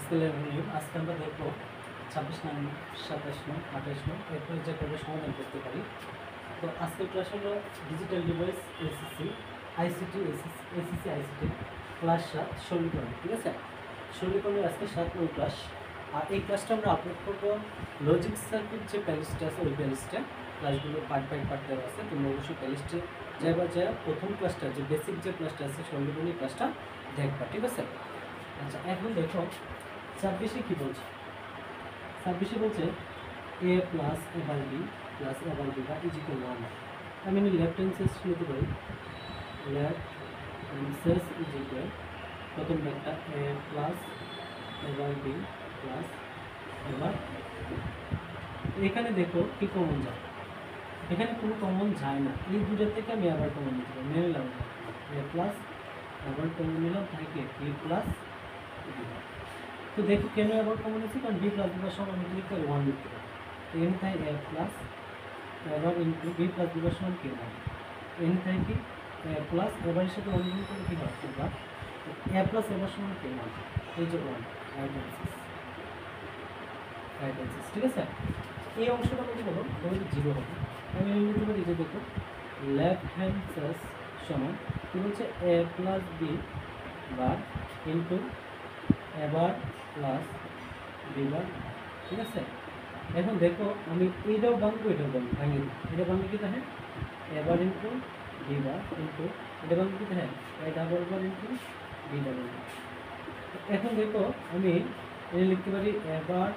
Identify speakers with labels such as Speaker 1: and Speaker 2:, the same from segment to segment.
Speaker 1: স্কেলের ভ্যালু আজকে আমরা দেখবো 26 নং, 27 নং, 28 নং এরপরে যে করে সমাধান করতে পারি। তো আজকের ক্লাস হলো digital device HSC ICT HSC ICT class 7 সরলীকরণ। ঠিক আছে, সরলীকরণের আজকে 7 নং ক্লাস। আর এই ক্লাসটা আমরা আপলোড করবো লজিক সার্কিট যে প্লেলিস্টে আছে ওই প্লেলিস্টে। ক্লাসগুলো পার্ট বাই পার্ট দেওয়া আছে, তুমি অবশ্যই প্লেলিস্টে যাইবা, যা প্রথম ক্লাসটা যে বেসিক যে ক্লাসটা আছে সরলীকরণের ক্লাসটা দেখবা। ঠিক আছে, আচ্ছা এখন দেখো 26 কি বলছে। 26 বলছে a plus a by b plus a by b বা ইজ ইকুয়াল 1। আমি লেফট হ্যান্ড সাইড নিতে পারি, left hand side is equal প্রথম ব্যাগটা a plus a by b plus এবার এখানে দেখো কি কমন যায়, এখানে কোনো কমন যায় না। এই দুটো থেকে আমি আবার কমন নিতে পারি, মেনে নিলাম এ প্লাস আবার কমন নিলাম থাকে বি প্লাস বি। তো দেখো কেন আবার কমন আছে, কারণ বি প্লাস বিবার সমান আমি ক্লিক করে 1 লিখতে পারি। তো এখানে তাই এ প্লাস এবার ইন্টু বি প্লাস বিবার সমান কি হয়, এখানে তাই কি এ প্লাস এবারের সাথে 1 গুণ করলে কি হয় এবার এ প্লাস এবার সমান কি হয়, এই যে 1 রাইট অ্যান্সার। ঠিক আছে, এই অংশটা মধ্যে বলো তোমাদের 0 হবে। আমি লিখতে পারি যে দেখো লেফট হ্যান্ড সাইড সমান কি বলছে a plus b bar into এবার প্লাস বিবার। ঠিক আছে, এখন দেখো আমি এইটাও ভাঙবো এটাও ভাঙবো, ভাঙিয়ে দিই। এটা ভাঙলে কি থাকে এবার ইন্টু বিবার ইন্টু এটা ভাঙলে কি থাকে A double bar into B double bar. এখন দেখো আমি এটা লিখতে পারি এবার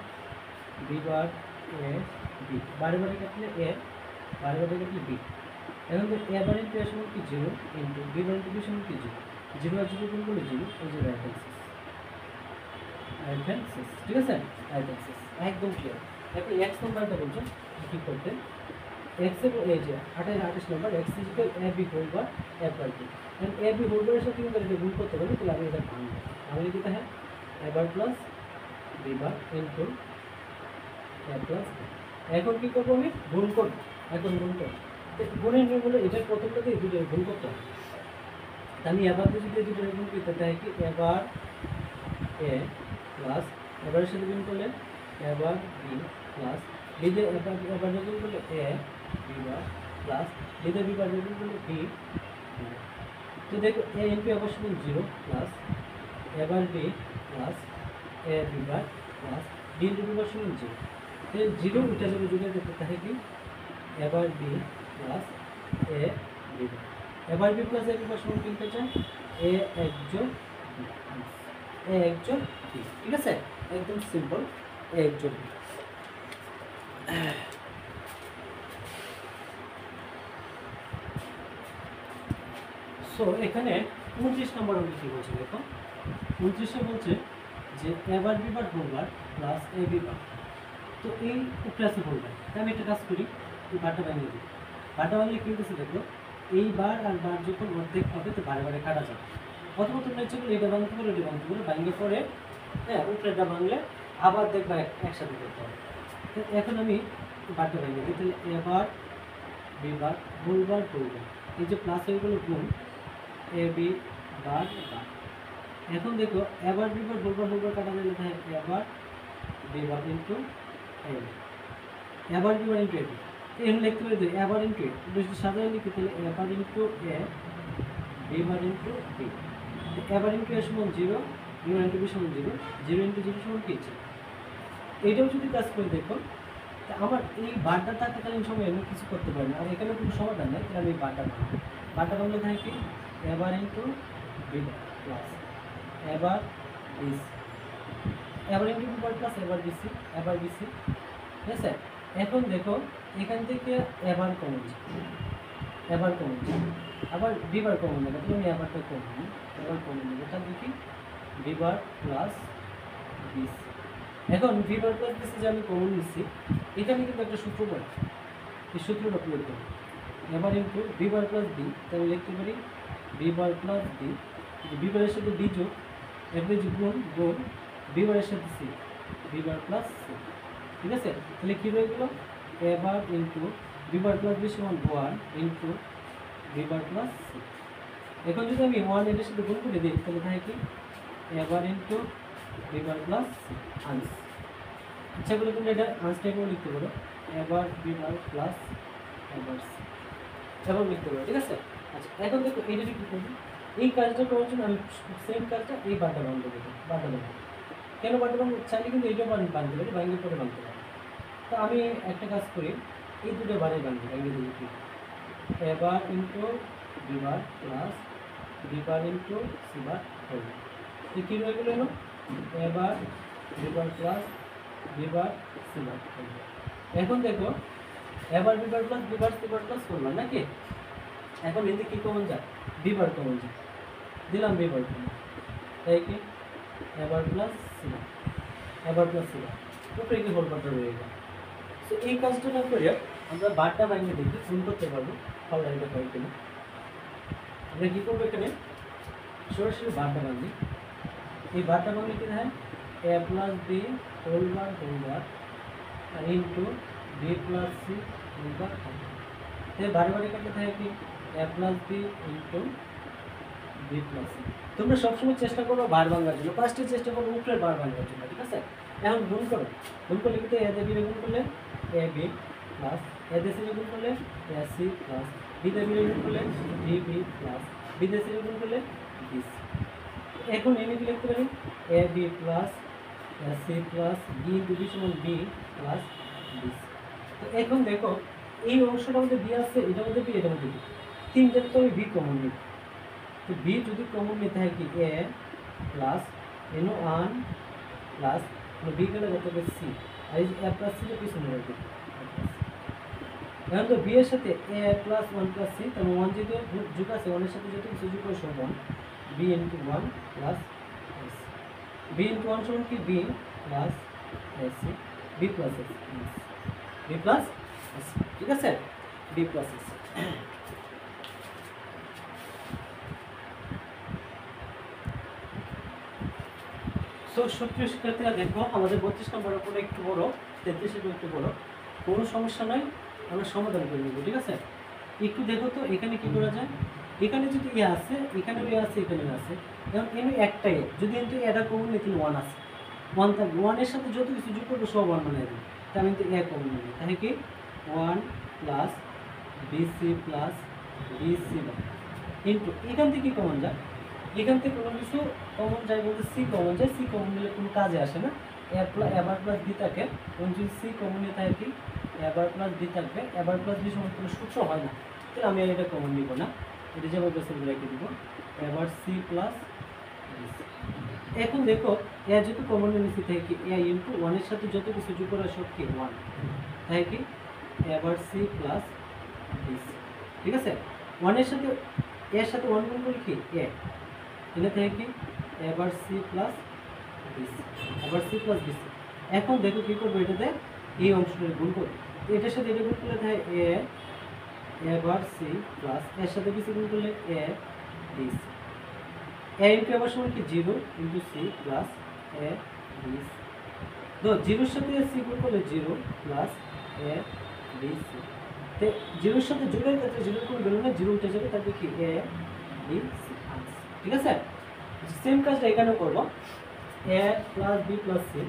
Speaker 1: বিবার এ বি, বারে বারে কাটলে এ, বারে বারে কাটলে বি। এখন তো এবার ইন্টু এর সমান কি 0 ইন্টু বিবার ইন্টু বি সমান কি 0, 0 আর 0 গুণ করলে 0, এই যে রাইট অ্যান্সার। ঠিক আছে, রাইট অ্যান্সার একদম ক্লিয়ার। এখন এক্স নাম্বারটা বলছো কি করতে, এক্স এর এই যে 28 number x equal A B whole bar A by B. এখন এ বি হোল বারের সাথে কিন্তু গুণ করতে পারি, তাহলে আমি এটা ভাঙবো। আমি লিখতে হ্যাঁ এ বার plus b bar into a plus. এখন কি করবো আমি গুণ করব, এখন গুণ করব। গুণের নিয়ম হলো এটার প্রথমটাতে এই দুটো গুণ করতে হবে। আমি এবার যদি এই দুটো গুণ করি তাহলে কি এবার এ প্লাস এবারের সাথে গুণ করলে এবার বি প্লাস বিদে এবার গুণ করলে এ বি বার প্লাস বিদে বি বার গুণ করলে বি। তো দেখো এ ইনটু এবার সমান 0 প্লাস এবার b plus a b bar plus b into b bar সমান 0। তো 0 উঠে যাবে, যদি দেখতে থাকে কি এবার বি প্লাস এ বি বার, এবার b plus a b bar সমান কিনতে চাই এ একজন এ একজন বি। ঠিক আছে, একদম সিম্পল এ একজন বি। সো এখানে 29 নম্বর অঙ্কে কী বলছে দেখো, 29-এ বলছে যে এবার B bar whole bar plus a b bar. তো এই প্লাসে হোল বার, তাই আমি একটা কাজ করি, এই বারটা ভাঙিয়ে দিই। বারটা ভাঙলে কী হতেছে দেখো, এই বার আর বার যখন অর্ধেক হবে তো বারে বারে কাটা যাবে। প্রথমত ইচ্ছে করলে এটা ভাঙতে পারে এটা ভাঙতে পারে, ভাঙলে পরে হ্যাঁ উপরেটা ভাঙলে আবার দেখবা একসাথে করতে হবে। তো এখন আমি বারটা ভেঙে দিই, তাহলে এবার B bar whole bar whole bar, এই যে প্লাস হয়ে গেলো গুণ এ বি বার বার। এখন দেখো এবার বি বার হোল বার কাটা গেলে থাকে এবার B bar into A B, এবার B bar into A B. এখানে লিখতে পারি এবার ইন্টু এ, যদি সাধারণ লিখি তাহলে এবার ইন্টু এ বি বার ইন্টু বি। এবার ইন্টু এ সমান 0, বি বার ইন্টু বি সমান 0, 0 ইন্টু 0 সমান কি 0। এইটাও যদি কাজ করে দেখো, তা আমার এই বারটা থাকাকালীন সময় আমি কিছু করতে পারি না, আর এখানে কোনো সমাধান নেই, তাহলে আমি বারটা ভাঙবো। বারটা ভাঙলে থাকে কি এবার ইন্টু বি প্লাস এবার বিসি, এবার ইন্টু বি বার প্লাস এবার বিসি, এবার বিসি। ঠিক আছে, এখন দেখো এখান থেকে এবার কমন যায়, এবার কমন যায়, আবার বি বার কমন যাবে, তুমি এবারটা কমন এবার কমন যাবে, তাহলে কি বি বার প্লাস বিসি। এখন বি বার প্লাস বিসি যে আমি কমন নিচ্ছি, এখানে কিন্তু একটা সূত্র পড়ে, এই সূত্রটা প্রয়োগ করব। এবার into B bar plus B, তাহলে লিখতে পারি B bar plus B, B বারের সাথে বি যোগ এভারেজ গুণ গুণ বি বারের সাথে C, B bar plus C. ঠিক আছে, তাহলে কী রয়ে গেল এবার into B bar plus B সমান 1 into B bar plus C. এখন যদি আমি 1 এর সাথে গুণ করে দিই তাহলে থাকে কি এবার ইন্টু বি বার প্লাস আনস। ইচ্ছা করলে তুমি এটা আনসটাকেও লিখতে পারো, এ বার বি বার প্লাস এ বার সি, এবার লিখতে পারো, ঠিক আছে। আচ্ছা এখন দেখো এইটা কি করবো, এই কাজটা করার জন্য আমি সেম কাজটা এই বারটা বান্ধব বারটা বান্ধব, কেন বারটা বান্ধব চাইলে কিন্তু এইটা বান্ধতে পারি, ভাঙিয়ে পরে বাঁধতে পারি। তো আমি একটা কাজ করি, এই দুটো বারে বান্ধব ভাঙিয়ে দিই, কি a bar into B bar plus b bar into c bar হল, তো কী রয়ে গেল a bar b bar plus b bar c bar হল। এখন দেখো এবার B bar plus b bar c bar plus করলাম নাকি, এখন এতে কি কমন যায়, বি বার কমন যায়, দিলাম বি বার কমন, তাই কি এবার প্লাস সি বার, এবার প্লাস সি বার, উপরে কি হোল বারটা রয়ে গেল। তো এই কাজটা না করে আমরা বারটা ভাঙিয়ে দেখি গুণ করতে পারবো, ফল লাইনটা পাই কিনা। আমরা কী করবো, এখানে সরাসরি বারটা ভাঙি, এই বারটা ভাঙলে কি হয় a plus b whole bar into b plus c whole bar, বারে বারে কাটতে থাকে কি a plus b into b plus c. তোমরা সবসময় চেষ্টা করো বার ভাঙার জন্য, ফার্স্টে চেষ্টা করো উপরের বার ভাঙার জন্য, ঠিক আছে। এখন গুণ করো, গুণ করলে কিন্তু এ দিয়ে গুণ করলে এ বি প্লাস এ দিয়ে সি গুণ করলে এ সি প্লাস বি দিয়ে গুণ করলে বি বি প্লাস বি দিয়ে সি গুণ করলে বি সি। এখন এনে কি লিখতে পারি a b plus a c plus b into b সমান বি প্লাস বি সি। তো এখন দেখো এই অংশটার মধ্যে বি আছে, এটার মধ্যে বি, এটার মধ্যে বি, তিনটাতে তো আমি বি কমন নিই, তো বি যদি কমন নিতে হয় কি এ প্লাস এনো ওয়ান প্লাস বি গেলে কত হবে সি, আর এই এ প্লাস সিটা পিছনে রাখবে। এখন তো বি এর সাথে এ প্লাস ওয়ান প্লাস সি, তাহলে ওয়ান যেহেতু যোগ আছে, ওয়ানের সাথে যত কিছু যোগ করে সমান B into one plus S, B into one সমান কি B plus S C, B plus S, B plus S, ঠিক আছে, বি প্লাস এস। তো সুপ্রিয় শিক্ষার্থীরা দেখবো আমাদের 32 নম্বর উপরে একটু বড়, 33 একটু বড়, কোনো সমস্যা নয়, আমরা সমাধান করে নেব, ঠিক আছে। একটু দেখো তো এখানে কি করা যায়, এখানে যদি এ আছে, এখানে এ আছে, এখানে আছে, এবং এখানে একটাই যদি কিন্তু এটা কমন নেই, কিন্তু ওয়ান আছে, ওয়ান থাকবে, ওয়ানের সাথে যত কিছু যোগ করবো সব ওয়ান বানিয়ে দেবে, তাই কিন্তু এ কমন নেবে, তাহলে কি one plus BC plus BC into এখান থেকে কি কমন যায়, এখান থেকে কোনো কিছু কমন যায় বলতে সি কমন যায়, সি কমন নিলে কোনো কাজে আসে না, এবার প্লাস বি থাকে, এবং যদি সি কমন নিয়ে থাকে কি এবার প্লাস বি থাকবে, এবার প্লাস বি সমান কোনো সূত্র হয় না, তাহলে আমি এটা কমন নিব না, এটা যেভাবে বেসে রেখে দিব এবার সি প্লাস। এখন দেখো এ যেহেতু কমন নিয়েছি তাই কি এ ইন্টু ওয়ানের সাথে যত কিছু যোগ করা সব কি ওয়ান, তাই কি এবার সি প্লাস বি, ঠিক আছে। ওয়ানের সাথে এর সাথে ওয়ান গুণ করি কি এ, এটা থেকে কি এবার সি প্লাস বিসি, এবার সি প্লাস বিসি। এখন দেখো কি করবো, এটাতে এই অংশটা গুণ করবো, এটার সাথে এটা গুণ করলে থাকে এ এবার সি প্লাস এর সাথে বিসি গুণ করলে এ বিসি, এ ইন্টু এবার সমান কি জিরো ইন্টু সি প্লাস এ বিসি, তো জিরোর সাথে সি গুণ করলে জিরো প্লাস এ বিসি, তো জিরোর সাথে যোগের ক্ষেত্রে জিরোর কোনো ভ্যালু না, জিরো উঠে যাবে, তারপরে কি এ বিসি, ঠিক আছে। সেম কাজটা এখানেও করবো, a plus b plus C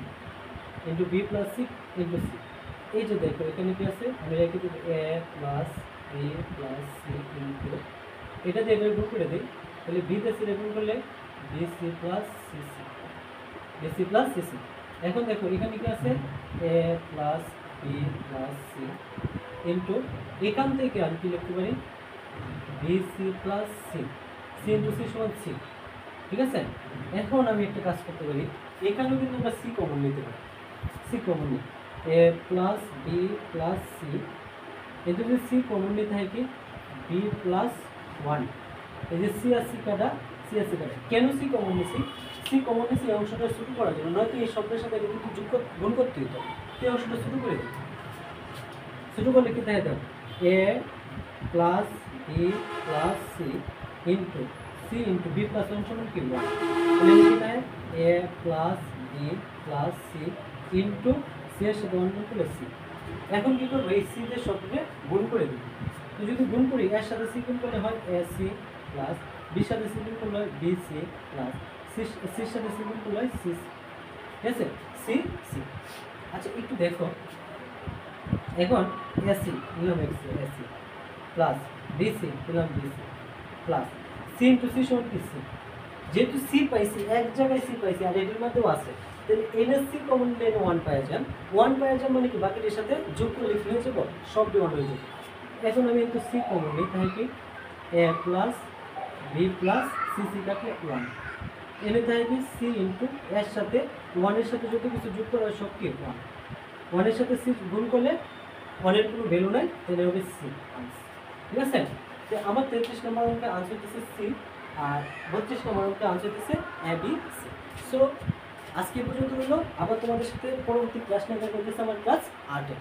Speaker 1: into b plus C into c, এই যে দেখো এখানে কি আছে, আমি রেখে দেবো a plus b plus C into এটা দিয়ে এটা গুণ করে দিই, তাহলে বি তে সি গুণ করলে b c plus c c, b c plus c c. এখন দেখো এখানে কি আছে a plus b plus C into এখান থেকে আমি কি লিখতে পারি b c plus c, c into C সমান সি, ঠিক আছে। এখন আমি একটা কাজ করতে পারি, এখানেও কিন্তু আমরা সি কমন নিতে পারি, সি কমন নিই এ প্লাস বি প্লাস সি, এতে যদি সি কমন নিতে হয় কি বি প্লাস ওয়ান, এই যে সি আর সি কাটা, সি আর সি কাটা, কেন সি কমন নিছি, সি কমন নিছি এই অংশটা শুরু করার জন্য, নয়তো এই শব্দের সাথে কিন্তু গুণ করতে হতো, এই অংশটা শুরু করে দিই, শুরু করলে কি থাকে দেখো a plus b plus C into c into b plus one সমান কি ওয়ান, তাহলে কি থাকে a plus b plus C into c এর সাথে ওয়ান গুণ করলে সি। এখন কি করবো, এই সি দের সবকে গুণ করে দিই, তো যদি গুণ করি এর সাথে সি গুণ করলে হয় এ সি প্লাস বির সাথে সি গুণ করলে হয় বি সি প্লাস সির সাথে সি গুণ করলে হয় সি, ঠিক আছে, সি সি। আচ্ছা একটু দেখো, এখন এসি নিলাম এক্স এসি প্লাস বিসি নিলাম BC plus C into C সমান কি সি। যেহেতু সি পাইছি, এক জায়গায় সি পাইছি আর এটির মধ্যেও আছে, তাহলে এনএসসি কমন নিলে ওয়ান পাওয়া যান। ওয়ান পাওয়া যান মানে কি বাকিটির সাথে যোগ করে লিখলে হয়ে যাবো, সব ওয়ান হয়ে যাবে। এখন আমি একটু সি কমন নিই, তাহলে কি a plus b plus c c কাটলে ওয়ান। এনে তাই কি সি ইন্টু এর সাথে ওয়ানের সাথে যত কিছু যোগ করা হয় সব কি ওয়ান। ওয়ানের সাথে সি গুণ করলে ওয়ানের কোনো ভ্যালু নাই, তাহলে হবে সি আনসার। ঠিক আছে, তো আমার 33 নম্বর অঙ্কে আনসার হচ্ছে সি, আর 32 নম্বর অঙ্কে আনসার হচ্ছে এ বি সি। সো আজকে পর্যন্ত হলো, আবার তোমাদের সাথে পরবর্তী ক্লাস নিয়ে দেখা হচ্ছে আমার ক্লাস 8-এ।